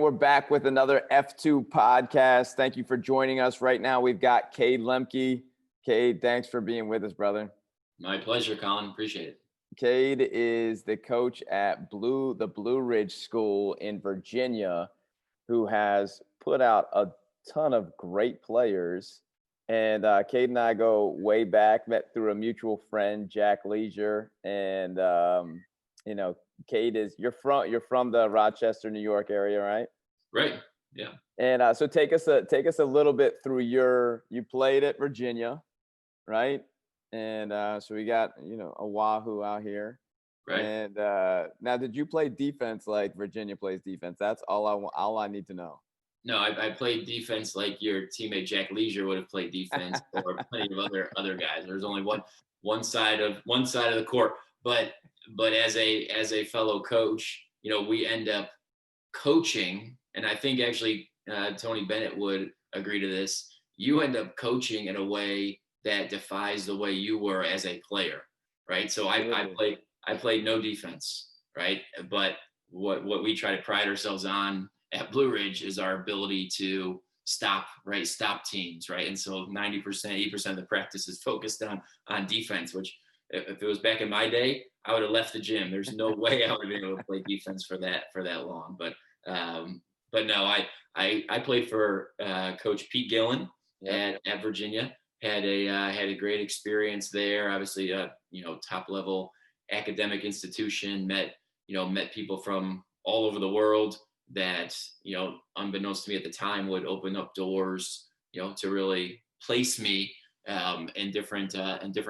we're back with another F2 podcast. Thank you for joining us. Right now, we've got Cade Lemcke. Cade, thanks for being with us, brother. My pleasure, Colin. Appreciate it. Cade is the coach at the Blue Ridge School in Virginia, who has put out a ton of great players. And Cade and I go way back, met through a mutual friend, Jack Leisure. And, Cade you're from the Rochester, New York area, right? Right. Yeah. And so take us a little bit through you played at Virginia, right? And so we got, a Wahoo out here. Right. And now, did you play defense like Virginia plays defense? That's all I need to know. No, I played defense like your teammate Jack Leisure would have played defense, or plenty of other guys. There's only one side of the court, but as a fellow coach, we end up coaching, and I think actually Tony Bennett would agree to this. You end up coaching in a way that defies the way you were as a player, right? So I played no defense, right? But what we try to pride ourselves on at Blue Ridge is our ability to stop teams, right? And so 90%, 80% of the practice is focused on defense, which if it was back in my day, I would have left the gym. There's no way I would have been able to play defense for that long. But no, I played for Coach Pete Gillen at Virginia. Had a great experience there. Obviously, top level academic institution. Met people from all over the world that, unbeknownst to me at the time, would open up doors, to really place me in different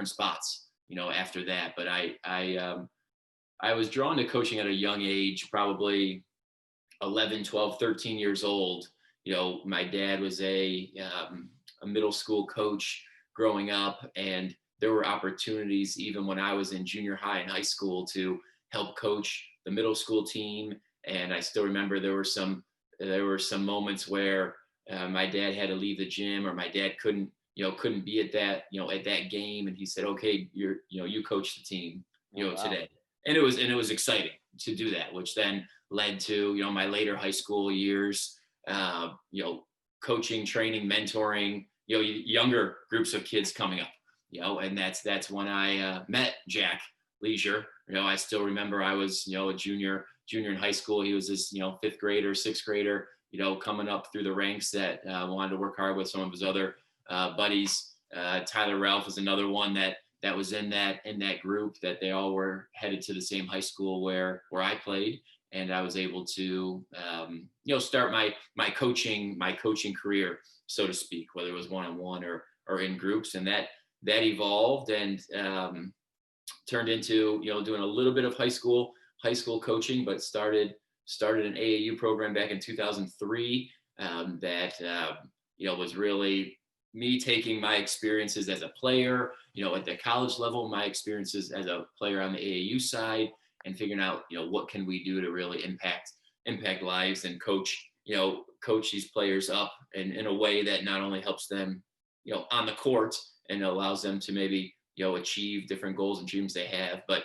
spots, after that. But I was drawn to coaching at a young age, probably 11, 12, 13 years old. My dad was a middle school coach growing up, and there were opportunities even when I was in junior high and high school to help coach the middle school team. And I still remember there were some moments where my dad had to leave the gym, or my dad couldn't be at that game, and he said, "Okay, you coach the team, today." And it was exciting to do that, which then led to my later high school years, coaching, training, mentoring, younger groups of kids coming up, and that's when I met Jack Leisure. I still remember I was, a junior in high school. He was this, 5th grader, 6th grader, coming up through the ranks that wanted to work hard with some of his other buddies. Tyler Ralph was another one that was in that group, that they all were headed to the same high school where I played. And I was able to, start my coaching career, so to speak, whether it was one-on-one or in groups. And that evolved and turned into, doing a little bit of high school coaching, but started an AAU program back in 2003 that was really me taking my experiences as a player, at the college level, my experiences as a player on the AAU side, and figuring out, what can we do to really impact lives and coach these players up in a way that not only helps them, on the court and allows them to maybe, achieve different goals and dreams they have, but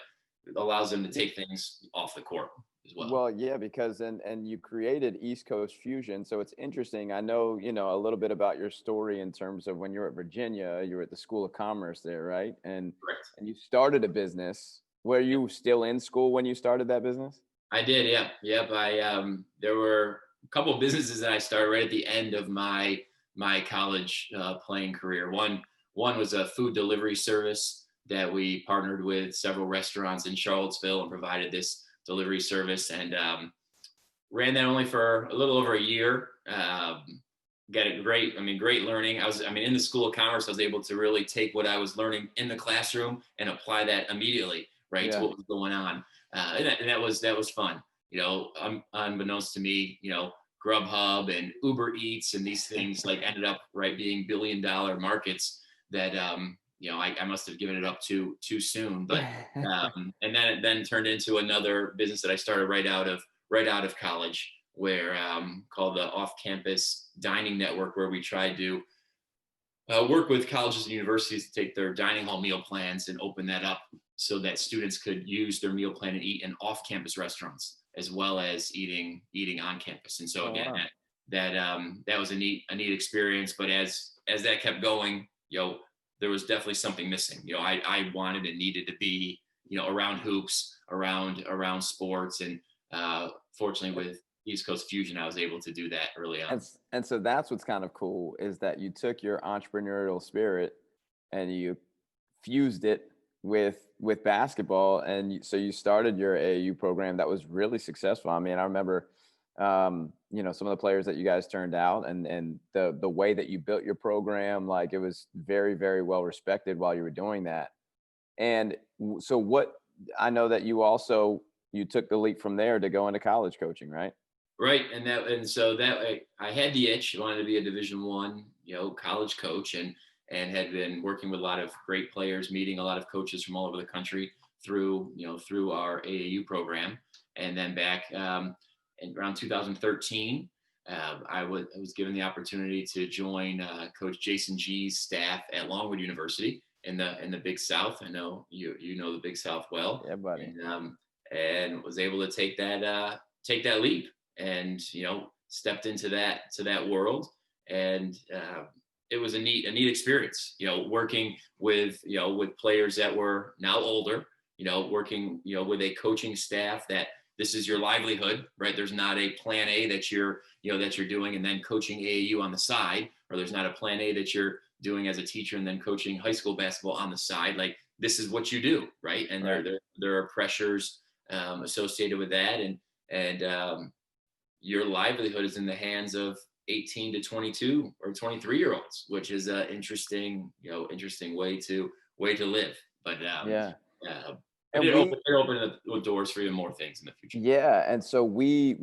allows them to take things off the court as well. Well, yeah, because and you created East Coast Fusion. So it's interesting. I know, a little bit about your story in terms of when you were at Virginia, you were at the School of Commerce there, right? And Correct. And you started a business. Were you still in school when you started that business? I did, yeah. Yep. There were a couple of businesses that I started right at the end of my college playing career. One was a food delivery service that we partnered with several restaurants in Charlottesville and provided this delivery service, and ran that only for a little over a year. Got it great learning. I was in the School of Commerce. I was able to really take what I was learning in the classroom and apply that immediately, right, to what was going on. And that was fun. Unbeknownst to me, Grubhub and Uber Eats and these things ended up being billion-dollar markets that I must have given it up too soon. But and then it then turned into another business that I started right out of college, where called the Off-Campus Dining Network, where we tried to work with colleges and universities to take their dining hall meal plans and open that up so that students could use their meal plan and eat in off-campus restaurants. as well as eating on campus. And so Oh, again, wow. that was a neat experience. But as that kept going, there was definitely something missing. I wanted and needed to be, around hoops, around sports, and fortunately with East Coast Fusion, I was able to do that early on. And so that's what's kind of cool is that you took your entrepreneurial spirit and you fused it with basketball, and so you started your AAU program that was really successful. I mean, I remember some of the players that you guys turned out, and the way that you built your program, like it was very, very well respected while you were doing that. And so what I know that you took the leap from there to go into college coaching, right? Right, and so that I had the itch. I wanted to be a Division I, college coach, and had been working with a lot of great players, meeting a lot of coaches from all over the country through our AAU program. And then back in around 2013, I was given the opportunity to join Coach Jason G's staff at Longwood University in the Big South. I know you know the Big South well. Yeah, buddy. And was able to take that leap, and stepped into that world. And it was a neat experience, working with players that were now older, working with a coaching staff that this is your livelihood, right? There's not a plan A that you're doing and then coaching AAU on the side, or there's not a plan A that you're doing as a teacher and then coaching high school basketball on the side. Like, this is what you do, right? And Right. there are pressures associated with that, and your livelihood is in the hands of 18 to 22 or 23-year-olds, which is an interesting way to live. But Yeah. but And it we opened the doors for even more things in the future. Yeah, and so we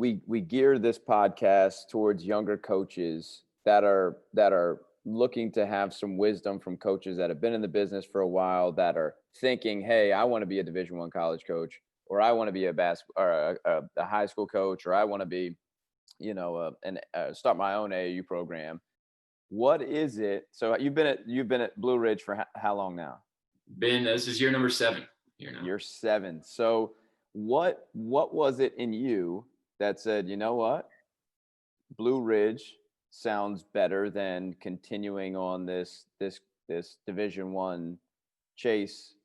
gear this podcast towards younger coaches that are looking to have some wisdom from coaches that have been in the business for a while, that are thinking, "Hey, I want to be a Division I college coach, or I want to be a a high school coach, or I want to be, start my own AAU program." What is it? So you've been at Blue Ridge for how long now? This is year number 7 here now. You're 7. So what was it in you that said, you know what? Blue Ridge sounds better than continuing on this Division One chase,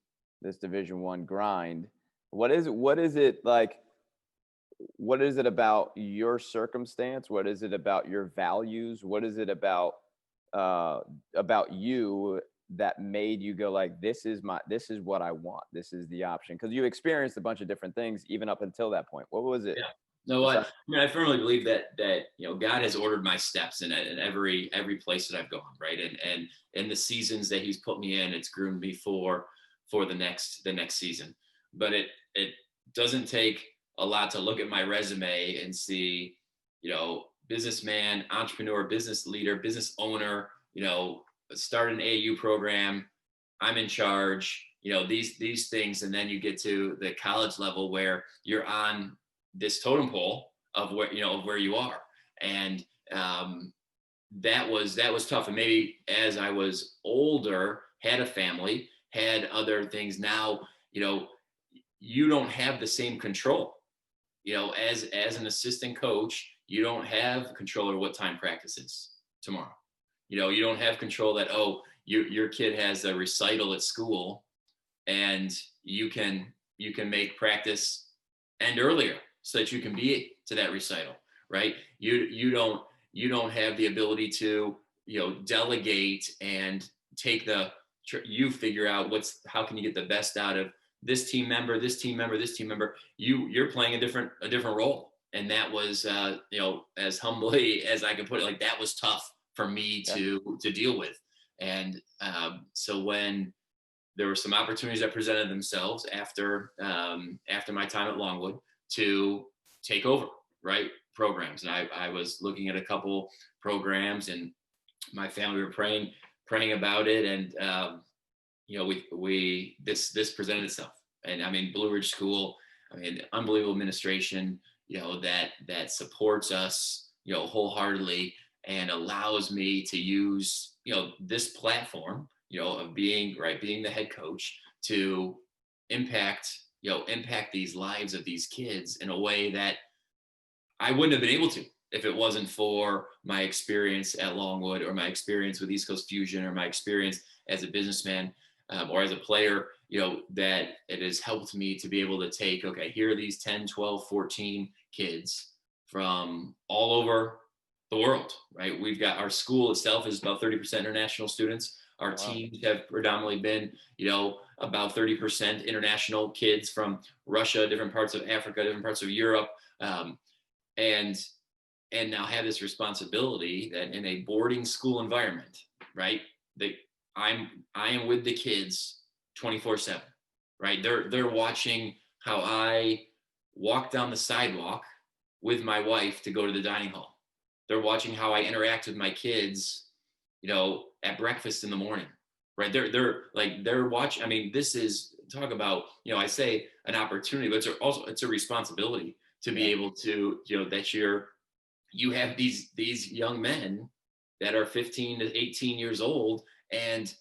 this Division One grind. What is it like? What is it about your circumstance? What is it about your values? What is it about you that made you go like, this is what I want. This is the option. Because you experienced a bunch of different things even up until that point. What was it? Yeah. No, I Besides, mean, I firmly believe that God has ordered my steps in every place that I've gone, right? And in the seasons that He's put me in, it's groomed me for the next season. But it doesn't take a lot to look at my resume and see, businessman, entrepreneur, business leader, business owner, start an AU program. I'm in charge, these things. And then you get to the college level where you're on this totem pole of where you are. And that was tough. And maybe as I was older, had a family, had other things, now, you don't have the same control. As an assistant coach, you don't have control over what time practice is tomorrow. You don't have control that, your kid has a recital at school and you can make practice end earlier so that you can be to that recital, right? You don't have the ability to, delegate and take you figure out how can you get the best out of this team member, this team member, this team member. You're playing a different role. And that was, as humbly as I can put it, like, that was tough for me to deal with. And so when there were some opportunities that presented themselves after my time at Longwood to take over, right, programs, and I was looking at a couple programs, and my family were praying about it, and this presented itself. And I mean, Blue Ridge School, I mean, unbelievable administration, that supports us, wholeheartedly, and allows me to use, this platform, of being the head coach to impact, impact these lives of these kids in a way that I wouldn't have been able to if it wasn't for my experience at Longwood, or my experience with East Coast Fusion, or my experience as a businessman, or as a player, that it has helped me to be able to take, okay, here are these 10, 12, 14 kids from all over the world, right? We've got, our school itself is about 30% international students. Our Wow. teams have predominantly been, about 30% international kids from Russia, different parts of Africa, different parts of Europe. And now have this responsibility that in a boarding school environment, right? That I am with the kids 24/7, right? They're watching how I walk down the sidewalk with my wife to go to the dining hall. They're watching how I interact with my kids, at breakfast in the morning, right? They're watching. I mean, this is, talk about, I say an opportunity, but it's a responsibility to be able to, that you have these young men that are 15 to 18 years old, and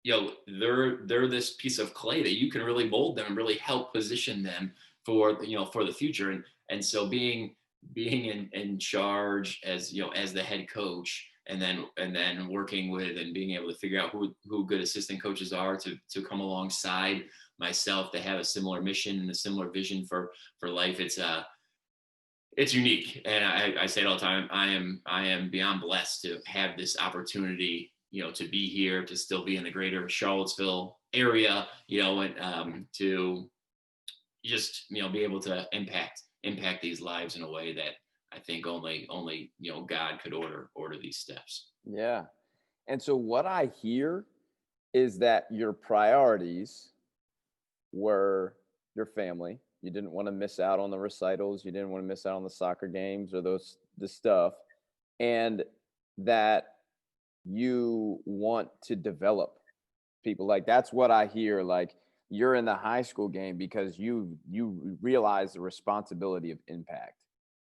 they're this piece of clay that you can really mold them and really help position them for for the future. And so being in charge as as the head coach, and then working with and being able to figure out who good assistant coaches are to come alongside myself, to have a similar mission and a similar vision for life. It's unique, and I say it all the time. I am beyond blessed to have this opportunity, to be here, to still be in the greater Charlottesville area, and to just be able to impact these lives in a way that I think only God could order these steps. Yeah. And so what I hear is that your priorities were your family. You didn't want to miss out on the recitals. You didn't want to miss out on the soccer games or the stuff. And that you want to develop people. Like, that's what I hear. Like, you're in the high school game because you realize the responsibility of impact,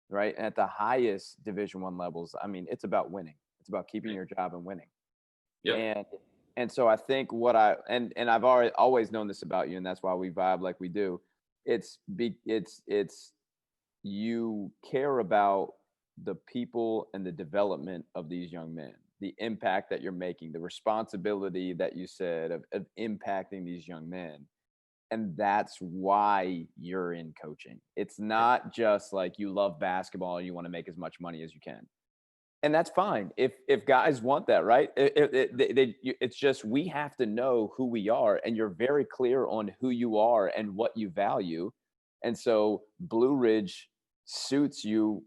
right? And at the highest Division I levels, I mean, it's about winning. It's about keeping your job and winning. Yep. And so I think and I've always known this about you, and that's why we vibe like we do. It's you care about the people and the development of these young men, the impact that you're making, the responsibility that you said of impacting these young men. And that's why you're in coaching. It's not just like you love basketball and you want to make as much money as you can. And that's fine if guys want that, right? It's just, we have to know who we are, and you're very clear on who you are and what you value. And so Blue Ridge suits you,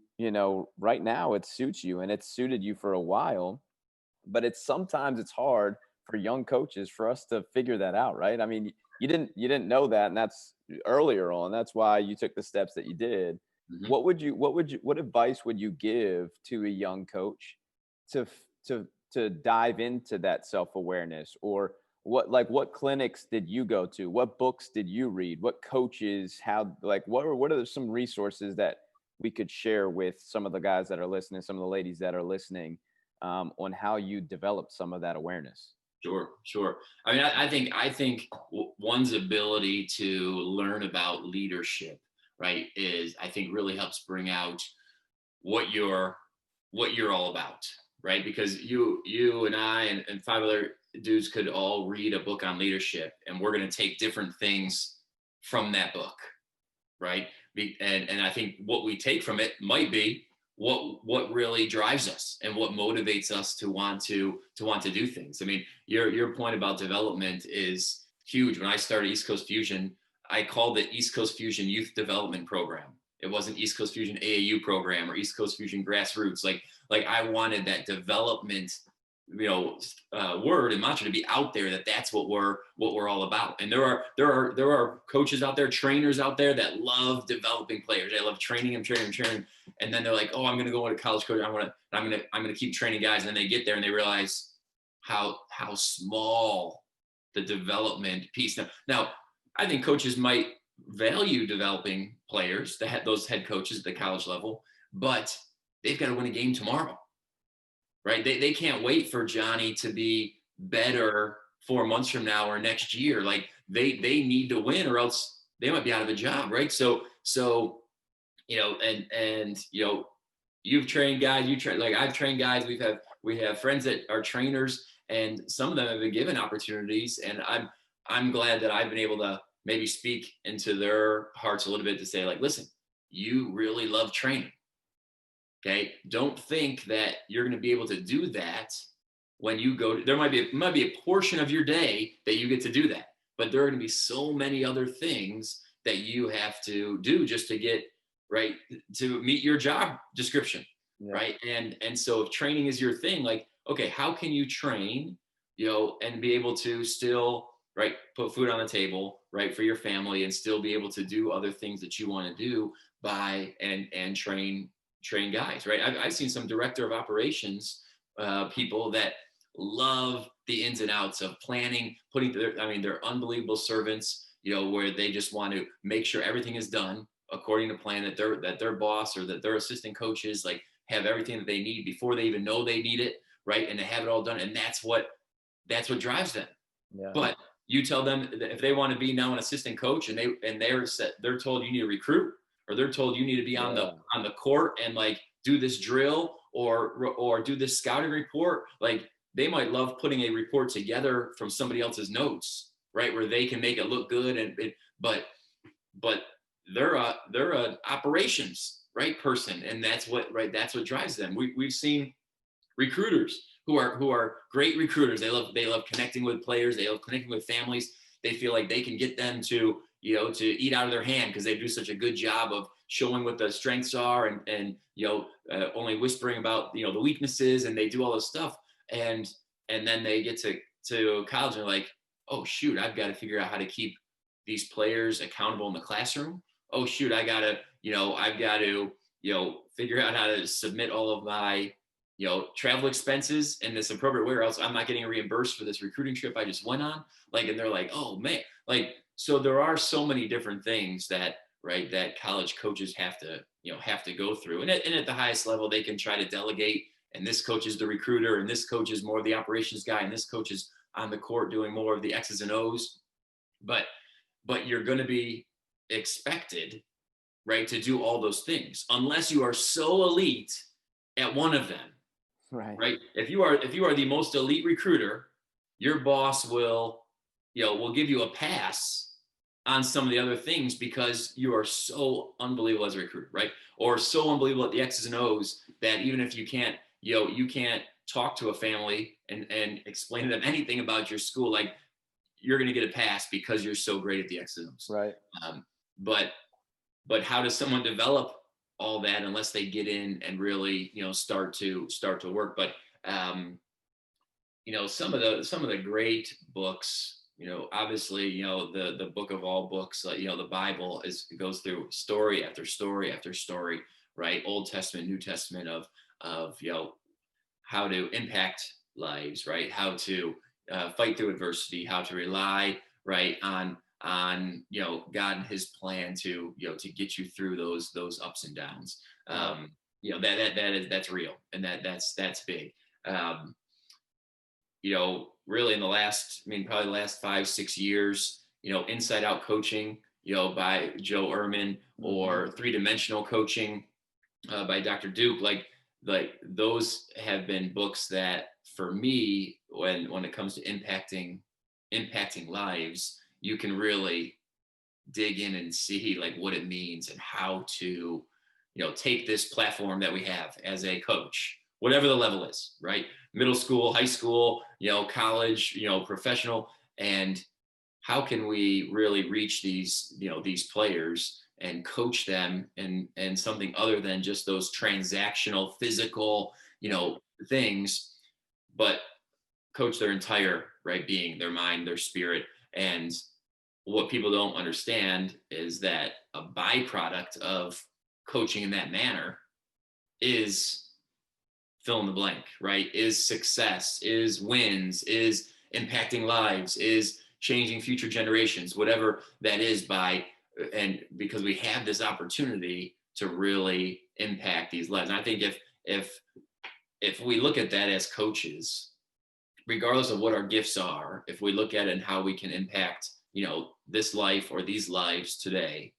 right now it suits you, and it's suited you for a while. But sometimes it's hard for young coaches for us to figure that out, right? I mean, you didn't know that, and that's earlier on. That's why you took the steps that you did. Mm-hmm. What advice would you give to a young coach to dive into that self-awareness? Or what clinics did you go to? What books did you read? What coaches, what are some resources that we could share with some of the guys that are listening, some of the ladies that are listening, on how you develop some of that awareness? Sure. I mean, I think one's ability to learn about leadership, right, is, I think, really helps bring out what you're all about, right? Because you and I and five other dudes could all read a book on leadership, and we're going to take different things from that book, right? And I think what we take from it might be what really drives us and what motivates us to want to do things. I mean, your point about development is huge. When I started East Coast Fusion, I called it East Coast Fusion Youth Development Program. It wasn't East Coast Fusion AAU program or East Coast Fusion Grassroots. Like I wanted that development, word and mantra to be out there, that's what we're all about. And there are coaches out there, trainers out there that love developing players. They love training them. And then they're like, oh, I'm going to go into college coach. I'm going to keep training guys. And then they get there and they realize how small the development piece. Now, I think coaches might value developing players, those head coaches at the college level, but they've got to win a game tomorrow, right? They can't wait for Johnny to be better 4 months from now or next year. Like, they need to win or else they might be out of a job, right? So and you've trained guys, like I've trained guys. We have friends that are trainers, and some of them have been given opportunities, and I'm glad that I've been able to maybe speak into their hearts a little bit to say, like, listen, you really love training. Okay. Don't think that you're going to be able to do that when you go there might be a portion of your day that you get to do that, but there are going to be so many other things that you have to do just to get right to meet your job description. Yeah. Right. And so if training is your thing, like, okay, how can you train, and be able to still right put food on the table, right, for your family, and still be able to do other things that you want to do by and train guys, right? I've seen some director of operations people that love the ins and outs of planning, they're unbelievable servants, where they just want to make sure everything is done according to plan, that their boss or that their assistant coaches like have everything that they need before they even know they need it, right? And to have it all done. And that's what drives them. Yeah. But you tell them that if they want to be now an assistant coach and they're told you need to recruit, or they're told you need to be on the court and like do this drill or do this scouting report, like they might love putting a report together from somebody else's notes, right, where they can make it look good, but they're an operations right person, and that's what drives them. We've seen recruiters who are great recruiters. They love connecting with players. They love connecting with families. They feel like they can get them to eat out of their hand because they do such a good job of showing what the strengths are and only whispering about the weaknesses, and they do all this stuff, and then they get to college and they're like, oh shoot, I've got to figure out how to keep these players accountable in the classroom. Oh shoot, I've got to figure out how to submit all of my travel expenses in this appropriate way, or else I'm not getting reimbursed for this recruiting trip I just went on. Like, and they're like, oh man, like, so there are so many different things that college coaches have to go through. And at the highest level, they can try to delegate, and this coach is the recruiter, and this coach is more of the operations guy, and this coach is on the court doing more of the X's and O's. But you're going to be expected, right, to do all those things unless you are so elite at one of them. Right. If you are the most elite recruiter, your boss will give you a pass on some of the other things because you are so unbelievable as a recruiter, right? Or so unbelievable at the X's and O's that even if you can't talk to a family and explain to them anything about your school, like you're going to get a pass because you're so great at the X's and O's. Right. But how does someone develop all that unless they get in and really start to work? But some of the great books, obviously the book of all books, the Bible goes through story after story after story, right? Old Testament, New Testament of how to impact lives, right? How to fight through adversity, how to rely right on God and his plan to to get you through those ups and downs. That's real, and that's big. Really in the last, probably the last 5-6 years, Inside Out Coaching, by Joe Ehrman, or Three Dimensional Coaching by Dr. Duke, like those have been books that for me, when it comes to impacting lives, you can really dig in and see like what it means and how to, take this platform that we have as a coach, whatever the level is, right? Middle school, high school, college, professional, and how can we really reach these players and coach them and something other than just those transactional physical, things, but coach their entire being, their mind, their spirit. And what people don't understand is that a byproduct of coaching in that manner is fill in the blank, right? Is success, is wins, is impacting lives, is changing future generations, whatever that is, and because we have this opportunity to really impact these lives. And I think if we look at that as coaches, regardless of what our gifts are, if we look at it and how we can impact this life or these lives today,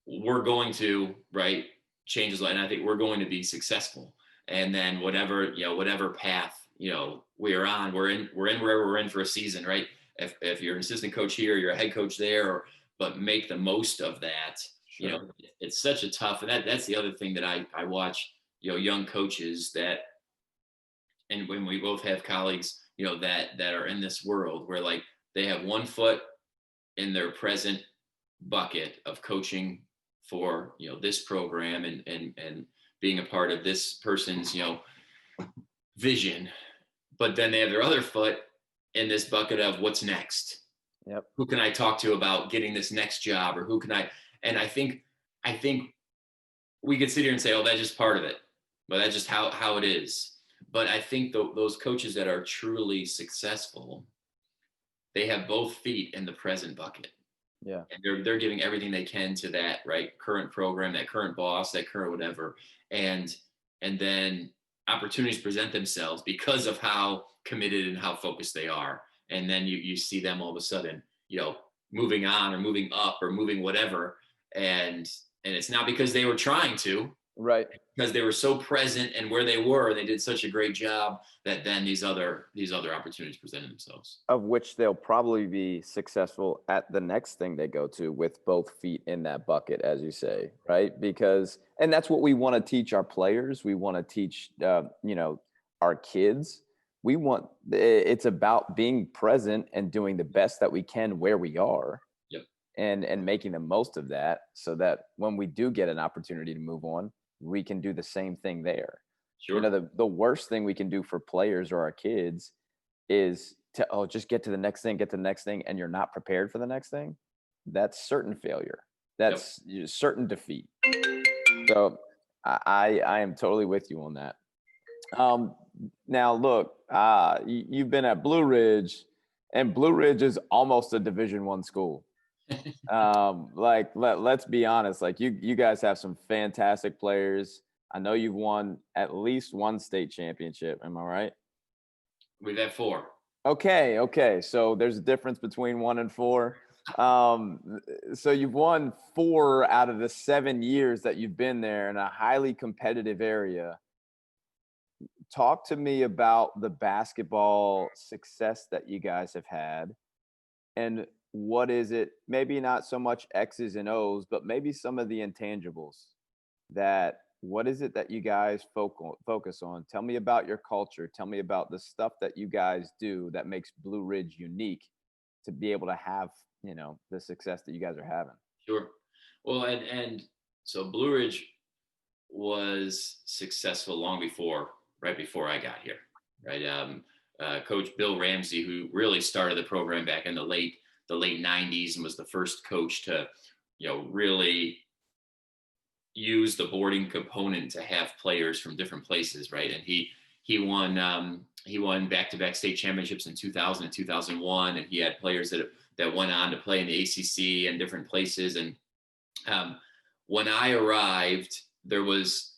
we're going to, right, change his life. And I think we're going to be successful. And then whatever path, we're on, we're in wherever we're in for a season, right? If you're an assistant coach here, you're a head coach there, but make the most of that. Sure. It's such a tough, and that's the other thing that I watch, young coaches and when we both have colleagues, that are in this world where like they have one foot in their present bucket of coaching for, this program and being a part of this person's, vision, but then they have their other foot in this bucket of what's next. Yep. Who can I talk to about getting this next job, or who can and I think we could sit here and say, oh, that's just part of it, but that's just how it is. But I think those coaches that are truly successful, they have both feet in the present bucket. Yeah. And they're giving everything they can to that, right, current program, that current boss, that current whatever. And then opportunities present themselves because of how committed and how focused they are. And then you see them all of a sudden, moving on or moving up or moving whatever. And it's not because they were trying to, right, because they were so present and where they were, they did such a great job that then these other opportunities presented themselves. Of which they'll probably be successful at the next thing they go to with both feet in that bucket, as you say, right? Because, and that's what we want to teach our players. We want to teach, our kids. It's about being present and doing the best that we can where we are. Yep. And making the most of that so that when we do get an opportunity to move on, we can do the same thing there. Sure. The worst thing we can do for players or our kids is to, just get to the next thing, and you're not prepared for the next thing. That's certain failure. That's certain defeat. So I am totally with you on that. Now look, you've been at Blue Ridge, and Blue Ridge is almost a Division I school. Let's be honest, like you guys have some fantastic players. I know you've won at least one state championship. Am I right? We've had 4. Okay. So there's a difference between 1 and 4. So you've won 4 out of the 7 years that you've been there in a highly competitive area. Talk to me about the basketball success that you guys have had, and what is it, maybe not so much X's and O's, but maybe some of the intangibles what is it that you guys focus on? Tell me about your culture. Tell me about the stuff that you guys do that makes Blue Ridge unique to be able to have, the success that you guys are having. Sure. Well, and so Blue Ridge was successful right before I got here, right? Coach Bill Ramsey, who really started the program back in the late 90s and was the first coach to, really use the boarding component to have players from different places, right? And he won back-to-back state championships in 2000 and 2001, and he had players that went on to play in the ACC and different places. And when I arrived, there was,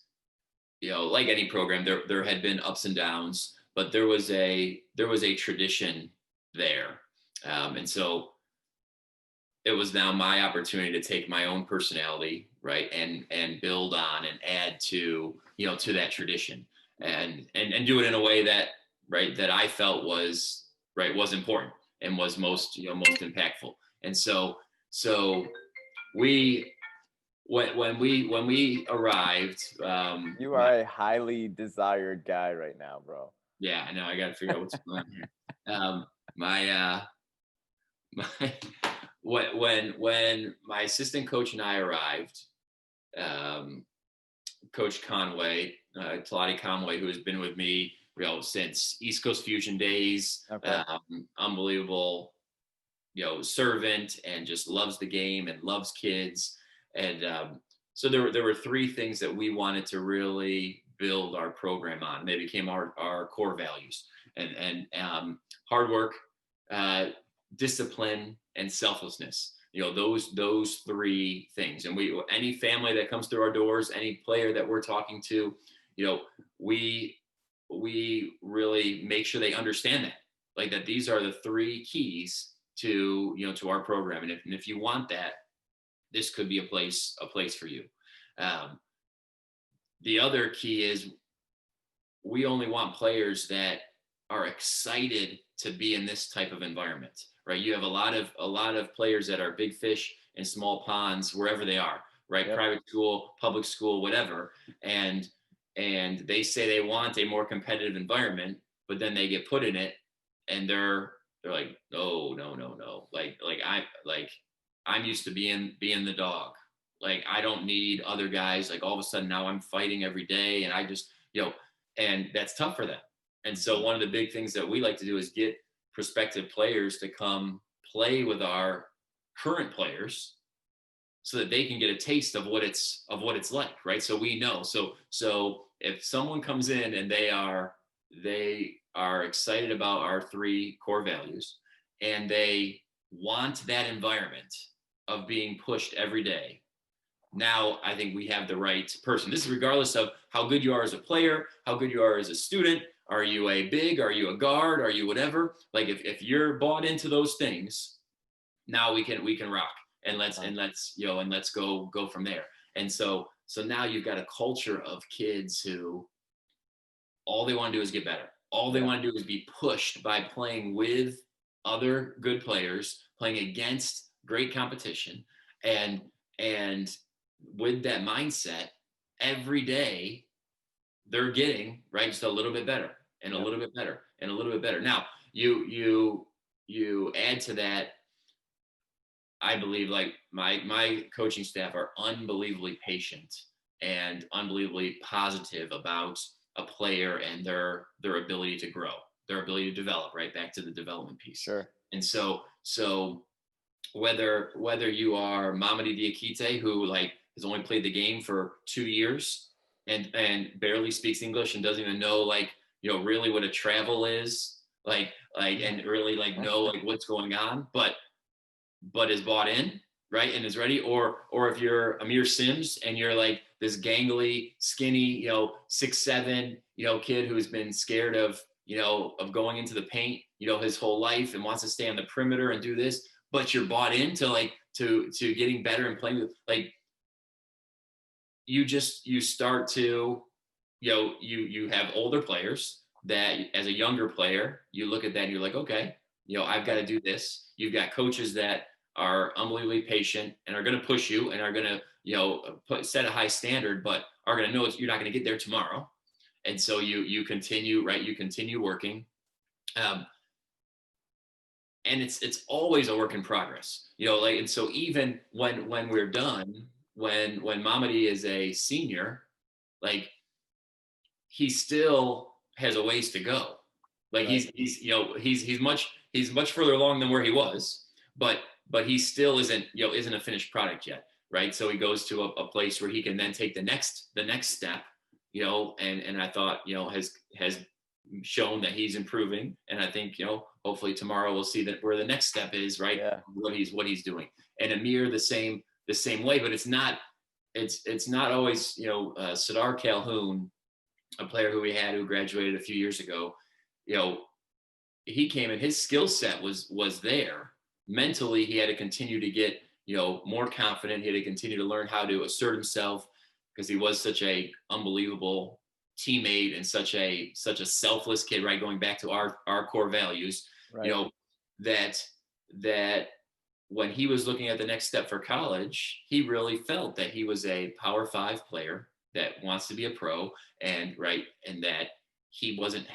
like any program, there had been ups and downs, but there was a tradition there, and so it was now my opportunity to take my own personality, right, and build on and add to that tradition, and do it in a way that I felt was important and was most impactful. And so when we arrived, you are a highly desired guy right now, bro. Yeah, I know. I got to figure out what's going on here. When my assistant coach and I arrived, Coach Conway, Talati Conway, who has been with me, since East Coast Fusion days, okay. Unbelievable, servant, and just loves the game and loves kids. And so there were 3 things that we wanted to really build our program on. They became our core values, and hard work, discipline, and selflessness. Those 3 things. And any family that comes through our doors, any player that we're talking to, we really make sure they understand that. like that these are the three keys to, to our program. And if you want that, this could be a place for you. The other key is we only want players that are excited to be in this type of environment, right? You have a lot of players that are big fish in small ponds, wherever they are, right? Yep. Private school, public school, whatever. And they say they want a more competitive environment, but then they get put in it and they're like, no. I'm used to being the dog. Like, I don't need other guys. Like, all of a sudden now I'm fighting every day, and I just, and that's tough for them. And so one of the big things that we like to do is get prospective players to come play with our current players so that they can get a taste of what it's like, right? So we know. So if someone comes in and they are excited about our three core values and they want that environment of being pushed every day, now I think we have the right person. This is regardless of how good you are as a player, how good you are as a student. Are you a big? Are you a guard? Are you whatever? Like, if you're bought into those things, now we can rock, and let's go from there. And so now you've got a culture of kids who all they want to do is get better. All they want to do is be pushed by playing with other good players, playing against great competition, and with that mindset, every day they're getting right just a little bit better and a little bit better and a little bit better. Now you add to that, I believe, like my coaching staff are unbelievably patient and unbelievably positive about a player and their ability to grow, their ability to develop, right back to the development piece. Sure. And so whether you are Mamadi Diakite, who like has only played the game for 2 years and barely speaks English and doesn't even know really what a travel is, and really know what's going on, but is bought in, right, and is ready, or if you're Amir Sims and you're like this gangly, skinny, 6'7", kid who's been scared of going into the paint, his whole life and wants to stay on the perimeter and do this, but you're bought into to getting better and playing with, you start to, you have older players that as a younger player, you look at that and you're like, okay, I've got to do this. You've got coaches that are unbelievably patient and are going to push you and are going to, set a high standard, but are going to know you're not going to get there tomorrow. And so you continue, right? You continue working. And it's always a work in progress, and so even when we're done, when Mamadi is a senior, he still has a ways to go. He's much further along than where he was, but he still isn't a finished product yet, right? So he goes to a place where he can then take the next step, and I thought, has shown that he's improving. And I think, hopefully tomorrow we'll see that where the next step is, right? Yeah. What he's doing. And Amir the same way, but it's not always, Sadar Calhoun, a player who we had who graduated a few years ago, he came and his skill set was there. Mentally, he had to continue to get, more confident. He had to continue to learn how to assert himself because he was such a unbelievable teammate and such a selfless kid, right? Going back to our core values, right. That when he was looking at the next step for college, he really felt that he was a Power 5 player that wants to be a pro, and that he wasn't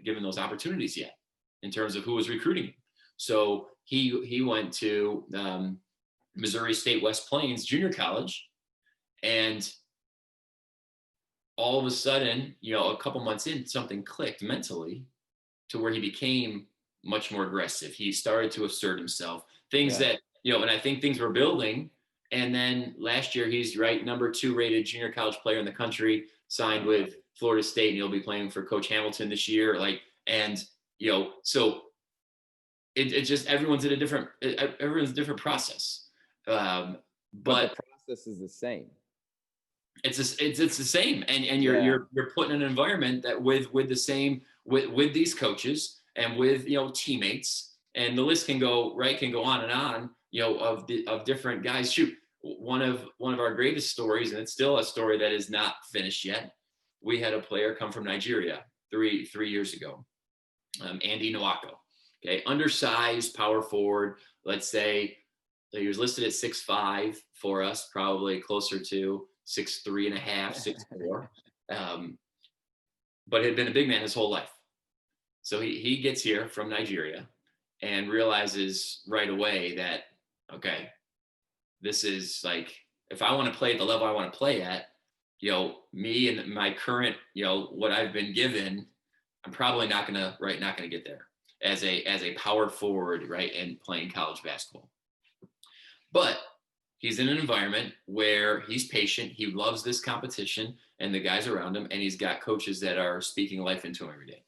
given those opportunities yet in terms of who was recruiting him. So he went to Missouri State West Plains Junior College, and all of a sudden, a couple months in, something clicked mentally to where he became much more aggressive. He started to assert himself. Things that, and I think things were building. And then last year, he's number 2 rated junior college player in the country, signed with Florida State, and he'll be playing for Coach Hamilton this year. So it's just everyone's a different process. But the process is the same. It's the same, and you're put in an environment that with the same with these coaches, and with, teammates, and the list can go on and on, of different guys. Shoot, one of our greatest stories, and it's still a story that is not finished yet. We had a player come from Nigeria three years ago, Andy Nwako. Okay, undersized power forward. Let's say he was listed at 6'5" for us, probably closer to 6'3.5", 6'4", but had been a big man his whole life. So he gets here from Nigeria and realizes right away that, okay, this is like, if I want to play at the level I want to play at, me and my current, what I've been given, I'm probably not gonna get there as a power forward, right, and playing college basketball. But he's in an environment where he's patient. He loves this competition and the guys around him, and he's got coaches that are speaking life into him every day.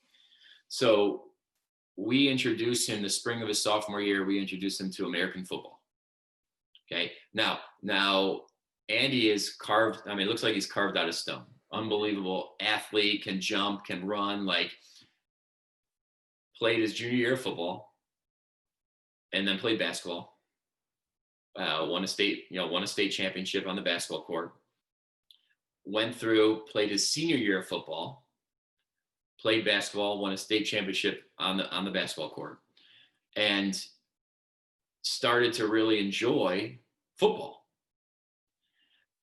So we introduced him the spring of his sophomore year. We introduced him to American football. Okay. Now Andy is carved. I mean, it looks like he's carved out of stone. Unbelievable athlete, can jump, can run, like played his junior year of football and then played basketball. Won a state championship on the basketball court. Went through, played his senior year of football, played basketball, won a state championship on the basketball court, and started to really enjoy football.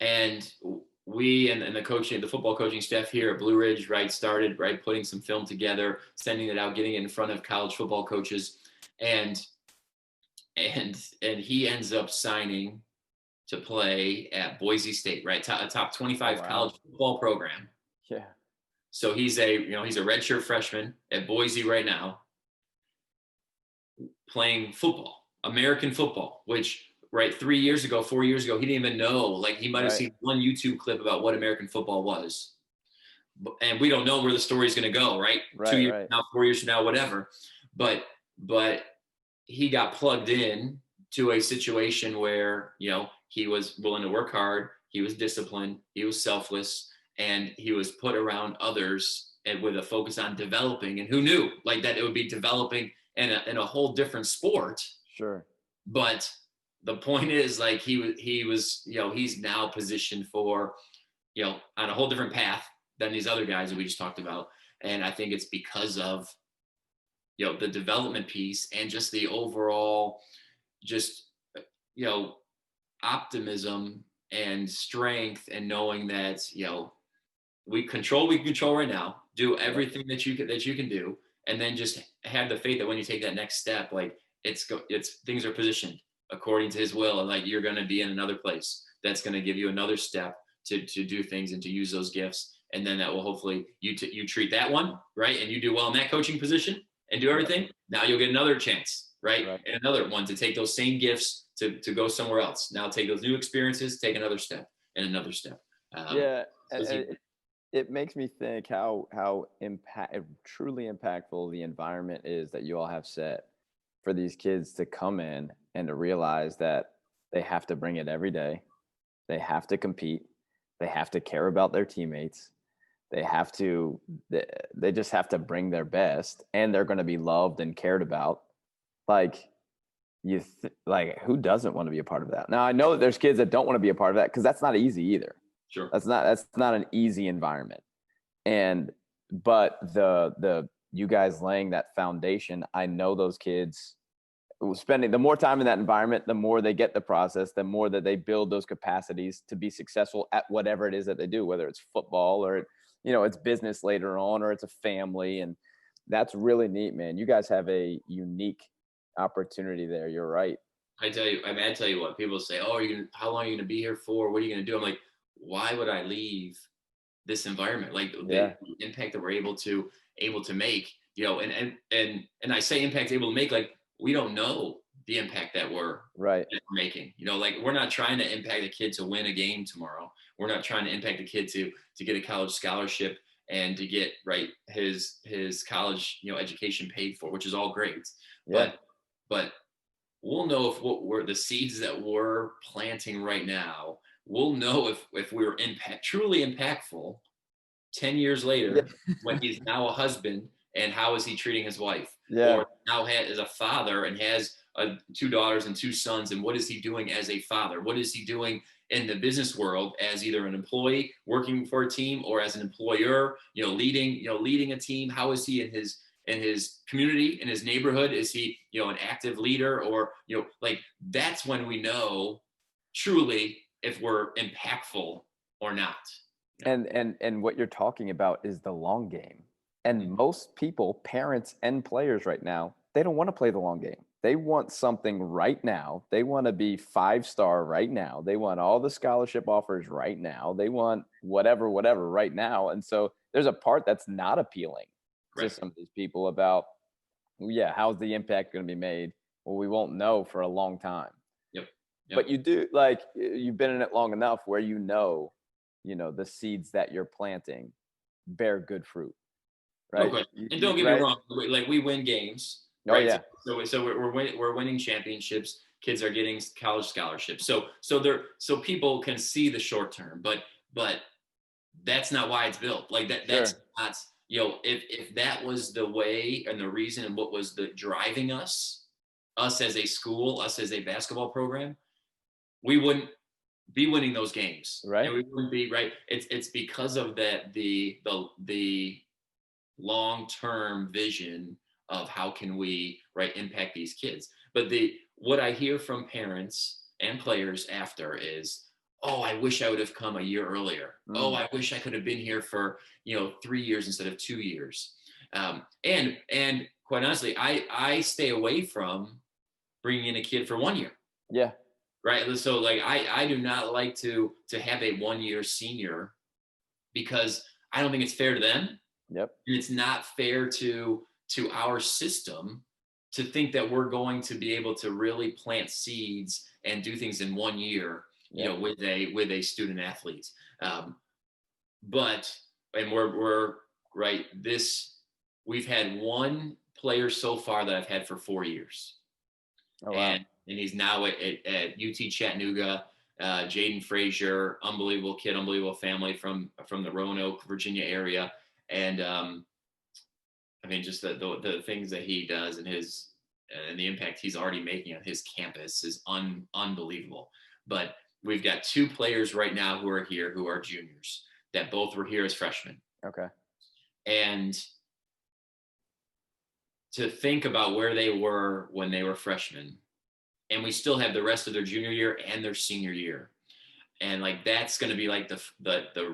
And we and the football coaching staff here at Blue Ridge, right, started, right, putting some film together, sending it out, getting it in front of college football coaches, and he ends up signing to play at Boise State, right, a top 25 college football program. Yeah. So he's a redshirt freshman at Boise right now, playing football, American football, which, right, 4 years ago, he didn't even know. Like, he might have seen one YouTube clip about what American football was. And we don't know where the story's going to go, right? 2 years from now, 4 years from now, whatever. But he got plugged in to a situation where, he was willing to work hard. He was disciplined. He was selfless. And he was put around others and with a focus on developing. And who knew, like, that it would be developing in a whole different sport. Sure. But the point is, like, he was, he's now positioned for, on a whole different path than these other guys that we just talked about. And I think it's because of, the development piece and just the overall, just, optimism and strength, and knowing that, we can control right now, do everything that you can do, and then just have the faith that when you take that next step, like, it's things are positioned according to his will, and like, you're going to be in another place that's going to give you another step to do things and to use those gifts, and then that will hopefully you treat that one right, and you do well in that coaching position and do everything. Now you'll get another chance, right? And another one to take those same gifts to go somewhere else. Now take those new experiences, take another step and another step. It makes me think how truly impactful the environment is that you all have set for these kids to come in and to realize that they have to bring it every day. They have to compete. They have to care about their teammates. They just have to bring their best, and they're going to be loved and cared about. Like, who doesn't want to be a part of that? Now, I know that there's kids that don't want to be a part of that, because that's not easy either. Sure. That's not an easy environment. But the you guys laying that foundation, I know those kids spending the more time in that environment, the more they get the process, the more that they build those capacities to be successful at whatever it is that they do, whether it's football or, it's business later on, or it's a family. And that's really neat, man. You guys have a unique opportunity there. You're right. I tell you what, people say, oh, how long are you going to be here for? What are you going to do? I'm like, why would I leave this environment? Like, the impact that we're able to make, and I say impact able to make, like, we don't know the impact that we're making, like, we're not trying to impact a kid to win a game tomorrow. We're not trying to impact a kid to get a college scholarship and to get his college, education paid for, which is all great. Yeah. But we'll know if what we're the seeds that we're planting right now, we'll know if we were truly impactful 10 years later when he's now a husband and how is he treating his wife? Yeah. Or now is a father and has two daughters and two sons, and what is he doing as a father? What is he doing in the business world as either an employee working for a team or as an employer, leading a team? How is he in his community, in his neighborhood? Is he, an active leader? Or, like, that's when we know truly if we're impactful or not. And what you're talking about is the long game. And most people, parents and players right now, they don't want to play the long game. They want something right now. They want to be 5-star right now. They want all the scholarship offers right now. They want whatever right now. And so there's a part that's not appealing to some of these people about, how's the impact going to be made? Well, we won't know for a long time. Yep. But you do, you've been in it long enough where the seeds that you're planting bear good fruit, right? Okay. And don't get me wrong, like, we win games, right? Oh, yeah. So we're winning championships. Kids are getting college scholarships. So people can see the short term, but that's not why it's built. Like that's not, if that was the way and the reason and what was the driving us as a school, us as a basketball program, we wouldn't be winning those games. Right. And we wouldn't be, right. It's because of that, the long-term vision of how can we, impact these kids. But what I hear from parents and players after is, oh, I wish I would have come a year earlier. Oh, I wish I could have been here for 3 years instead of 2 years. And quite honestly, I stay away from bringing in a kid for 1 year. Yeah. Right. So, like, I do not like to have a 1-year senior, because I don't think it's fair to them. Yep. And it's not fair to our system to think that we're going to be able to really plant seeds and do things in 1 year, with a student athlete. But we're right. We've had one player so far that I've had for 4 years. Oh, wow. And he's now at UT Chattanooga. Jaden Frazier, unbelievable kid, unbelievable family from the Roanoke, Virginia area. And I mean, just the things that he does and the impact he's already making on his campus is unbelievable. But we've got 2 players right now who are here who are juniors that both were here as freshmen. Okay. And to think about where they were when they were freshmen, and we still have the rest of their junior year and their senior year. And like, that's going to be like the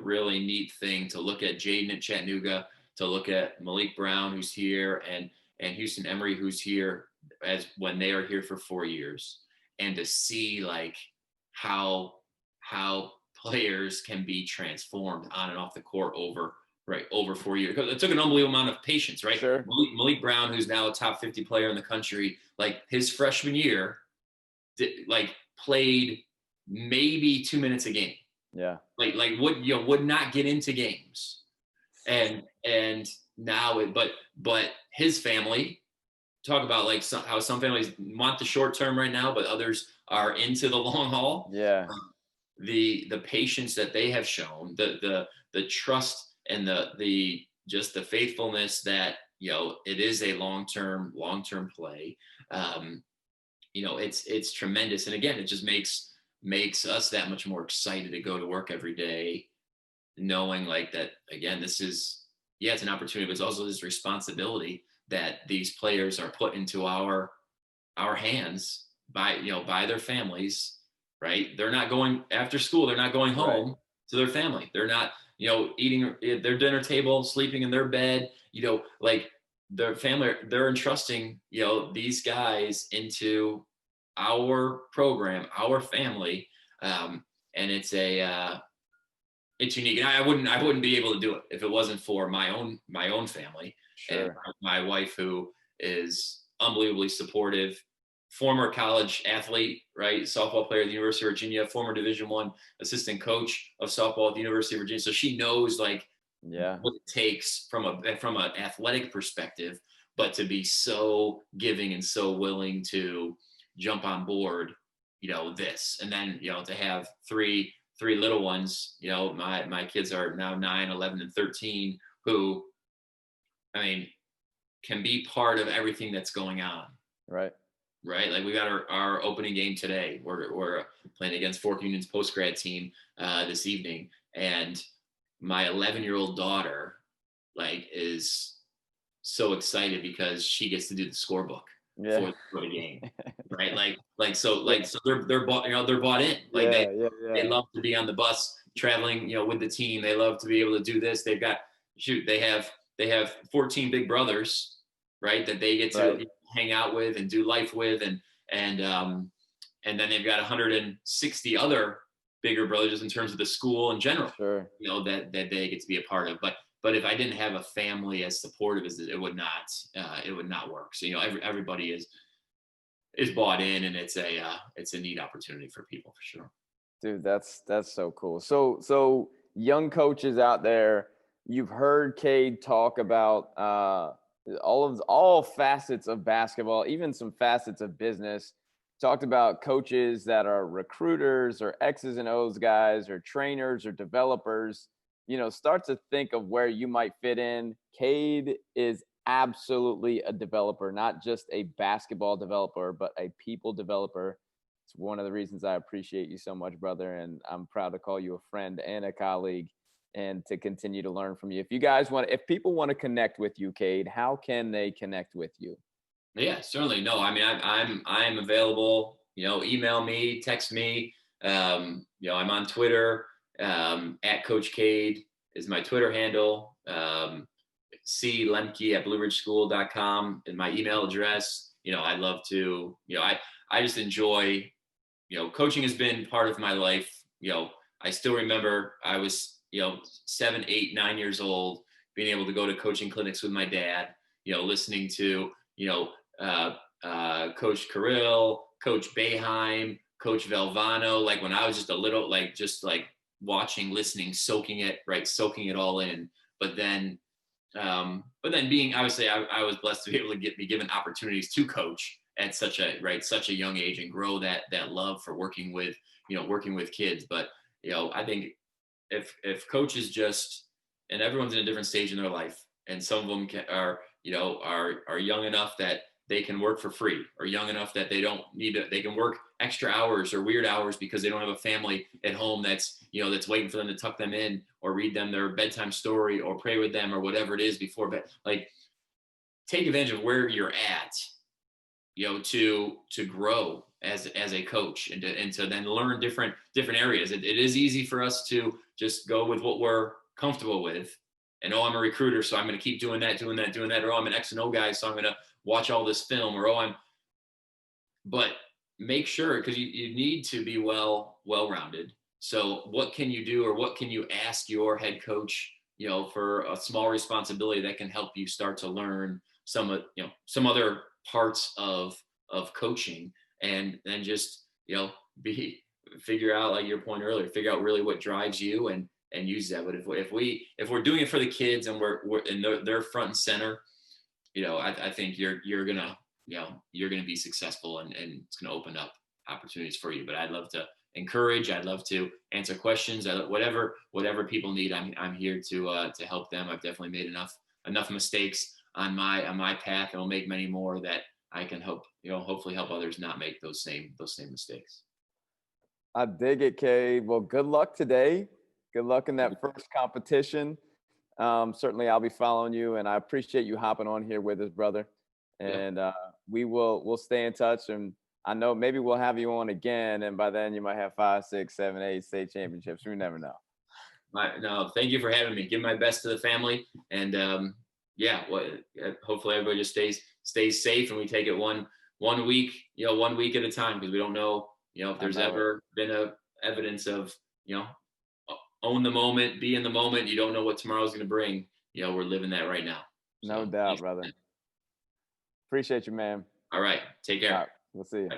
really neat thing to look at Jaden at Chattanooga, to look at Malik Brown, who's here, and Houston Emery, who's here, as when they are here for 4 years, and to see like how players can be transformed on and off the court over 4 years. Because it took an unbelievable amount of patience, right? Sure. Malik Brown, who's now a top 50 player in the country, like, his freshman year, played maybe 2 minutes a game. Yeah. Like would not get into games. And now but his family, talk about like how some families want the short term right now, but others are into the long haul. Yeah. The patience that they have shown, the trust, and the just the faithfulness that, it is a long-term play. It's tremendous. And again, it just makes us that much more excited to go to work every day, knowing like that, again, this is, it's an opportunity, but it's also this responsibility that these players are put into our hands by their families, right? They're not going after school. They're not going home to their family. They're not, eating at their dinner table, sleeping in their bed, like, their family, they're entrusting, these guys into our program, our family. And it's unique. And I wouldn't be able to do it if it wasn't for my own family. Sure. And my wife, who is unbelievably supportive, former college athlete, right? Softball player at the University of Virginia, former Division I assistant coach of softball at the University of Virginia. So she knows like, what it takes from an athletic perspective, but to be so giving and so willing to jump on board, this, and then, to have three little ones, my kids are now 9, 11, and 13, who, I mean, can be part of everything that's going on. Right. Right. Like we got our opening game today. We're playing against Fork Union's post grad team this evening. And my 11-year-old daughter like is so excited because she gets to do the scorebook Yeah. for the game. Right. So they're bought, they're bought in. Like Yeah. Yeah. they Yeah. love to be on the bus traveling, with the team. They love to be able to do this. They have 14 big brothers, right, that they get Right. to hang out with and do life with, and then they've got 160 other bigger brothers in terms of the school in general, Sure. that they get to be a part of. But if I didn't have a family as supportive as it would not work. So everybody is bought in, and it's a neat opportunity for people for sure. Dude, that's so cool. So young coaches out there, you've heard Cade talk about all facets of basketball, even some facets of business. Talked about coaches that are recruiters or X's and O's guys or trainers or developers. Start to think of where you might fit in. Cade is absolutely a developer, not just a basketball developer, but a people developer. It's one of the reasons I appreciate you so much, brother. And I'm proud to call you a friend and a colleague and to continue to learn from you. If people want to connect with you, Cade, how can they connect with you? Yeah, certainly. No, I mean, I'm available. Email me, text me. I'm on Twitter. At Coach Cade is my Twitter handle. Cade Lemcke at blueridgeschool.com is my email address. I'd love to. I just enjoy. Coaching has been part of my life. I still remember I was 7, 8, 9 years old, being able to go to coaching clinics with my dad. Listening to Coach Carrill, Coach Boeheim, Coach Valvano, like when I was just a little, like just like watching, listening, soaking it all in. But then being obviously, I was blessed to be able to be given opportunities to coach at such a young age and grow that love for working with kids. But I think if coaches and everyone's in a different stage in their life, and some of them are young enough that they can work for free, or young enough that they don't need to, they can work extra hours or weird hours because they don't have a family at home that's waiting for them to tuck them in or read them their bedtime story or pray with them or whatever it is before bed. Like, take advantage of where you're at, to grow as a coach and to then learn different areas. It is easy for us to just go with what we're comfortable with. And I'm a recruiter, so I'm going to keep doing that. Or I'm an X and O guy, so I'm going to watch all this film. But make sure, because you need to be well-rounded. So what can you do, or what can you ask your head coach, for a small responsibility that can help you start to learn some other parts of coaching, and then just figure out, like your point earlier, figure out really what drives you and use that. But if we're doing it for the kids and they're front and center, I think you're gonna be successful, and it's gonna open up opportunities for you. But I'd love to encourage. I'd love to answer questions. Whatever people need, I'm here to help them. I've definitely made enough mistakes on my path, and will make many more that I can hopefully help others not make those same mistakes. I dig it, Cade. Well, good luck today. Good luck in that first competition. Certainly I'll be following you, and I appreciate you hopping on here with us, brother. And we'll stay in touch, and I know maybe we'll have you on again, and by then you might have 5, 6, 7, 8 state championships. We never know. No, thank you for having me. Give my best to the family, and hopefully everybody just stays safe, and we take it one week at a time, because we don't know, if there's ever been a evidence of, own the moment, be in the moment. You don't know what tomorrow's going to bring. We're living that right now. No doubt, brother. Appreciate you, man. All right. Take care. All right. We'll see you.